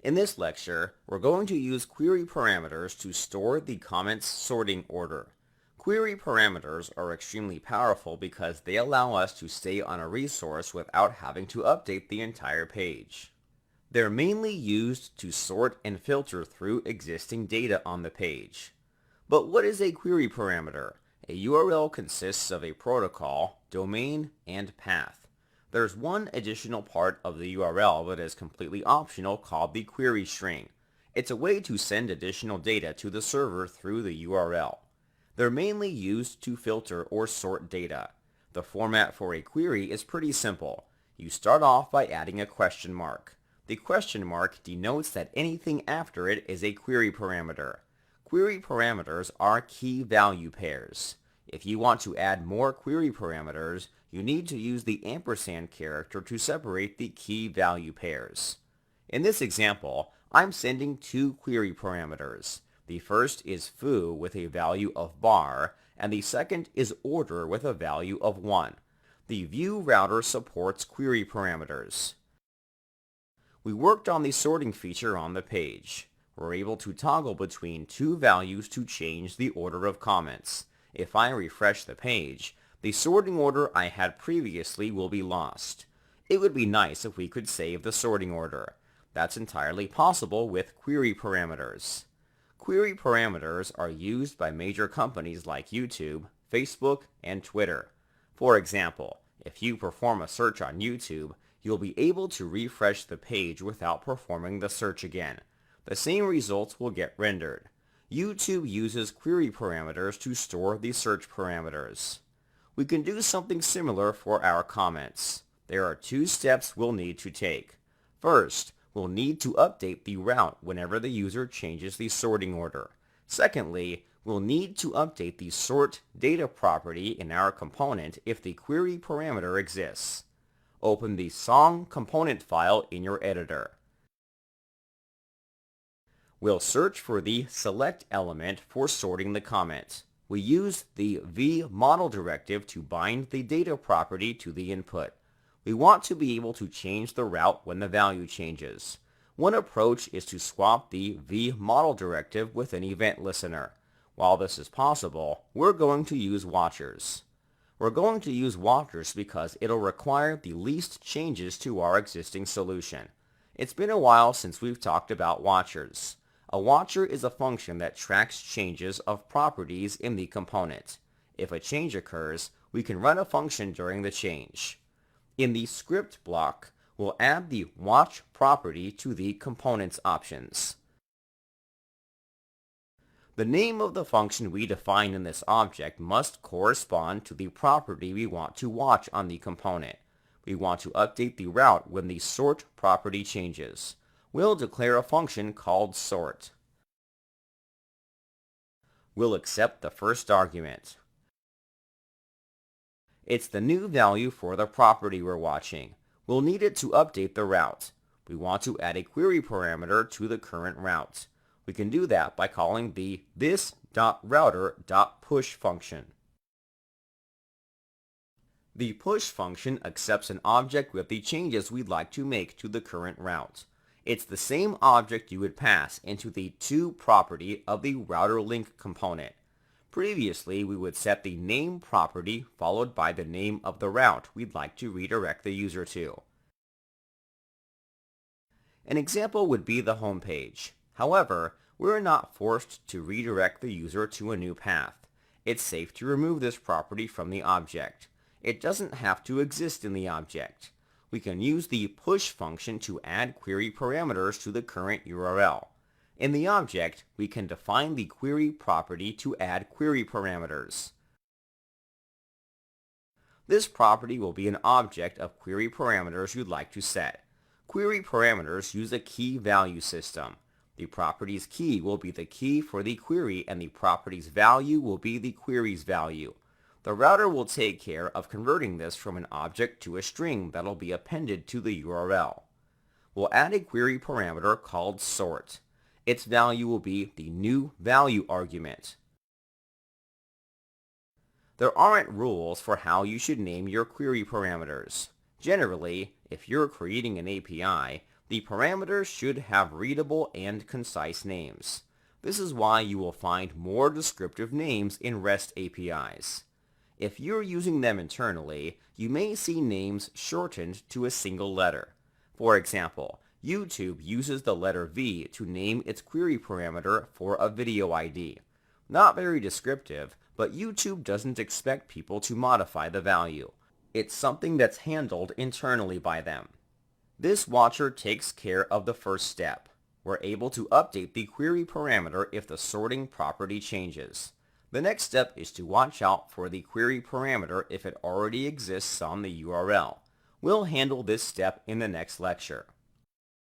In this lecture, we're going to use query parameters to store the comments sorting order. Query parameters are extremely powerful because they allow us to stay on a resource without having to update the entire page. They're mainly used to sort and filter through existing data on the page. But what is a query parameter? A URL consists of a protocol, domain, and path. There's one additional part of the URL that is completely optional called the query string. It's a way to send additional data to the server through the URL. They're mainly used to filter or sort data. The format for a query is pretty simple. You start off by adding a question mark. The question mark denotes that anything after it is a query parameter. Query parameters are key value pairs. If you want to add more query parameters, you need to use the ampersand character to separate the key value pairs. In this example, I'm sending two query parameters. The first is foo with a value of bar, and the second is order with a value of 1. The Vue router supports query parameters. We worked on the sorting feature on the page. We're able to toggle between two values to change the order of comments. If I refresh the page, the sorting order I had previously will be lost. It would be nice if we could save the sorting order. That's entirely possible with query parameters. Query parameters are used by major companies like YouTube, Facebook, and Twitter. For example, if you perform a search on YouTube, you'll be able to refresh the page without performing the search again. The same results will get rendered. YouTube uses query parameters to store the search parameters. We can do something similar for our comments. There are two steps we'll need to take. First, we'll need to update the route whenever the user changes the sorting order. Secondly, we'll need to update the sort data property in our component if the query parameter exists. Open the song component file in your editor. We'll search for the select element for sorting the comment. We use the vModel directive to bind the data property to the input. We want to be able to change the route when the value changes. One approach is to swap the vModel directive with an event listener. While this is possible, we're going to use watchers. We're going to use watchers because it'll require the least changes to our existing solution. It's been a while since we've talked about watchers. A watcher is a function that tracks changes of properties in the component. If a change occurs, we can run a function during the change. In the script block, we'll add the watch property to the components options. The name of the function we define in this object must correspond to the property we want to watch on the component. We want to update the route when the sort property changes. We'll declare a function called sort. We'll accept the first argument. It's the new value for the property we're watching. We'll need it to update the route. We want to add a query parameter to the current route. We can do that by calling the this.router.push function. The push function accepts an object with the changes we'd like to make to the current route. It's the same object you would pass into the to property of the router link component. Previously, we would set the name property followed by the name of the route we'd like to redirect the user to. An example would be the home page. However, we're not forced to redirect the user to a new path. It's safe to remove this property from the object. It doesn't have to exist in the object. We can use the push function to add query parameters to the current URL. In the object, we can define the query property to add query parameters. This property will be an object of query parameters you'd like to set. Query parameters use a key value system. The property's key will be the key for the query and the property's value will be the query's value. The router will take care of converting this from an object to a string that'll be appended to the URL. We'll add a query parameter called sort. Its value will be the new value argument. There aren't rules for how you should name your query parameters. Generally, if you're creating an API, The parameters should have readable and concise names. This is why you will find more descriptive names in REST APIs. If you're using them internally, you may see names shortened to a single letter. For example, YouTube uses the letter V to name its query parameter for a video ID. Not very descriptive, but YouTube doesn't expect people to modify the value. It's something that's handled internally by them. This watcher takes care of the first step. We're able to update the query parameter if the sorting property changes. The next step is to watch out for the query parameter if it already exists on the URL. We'll handle this step in the next lecture.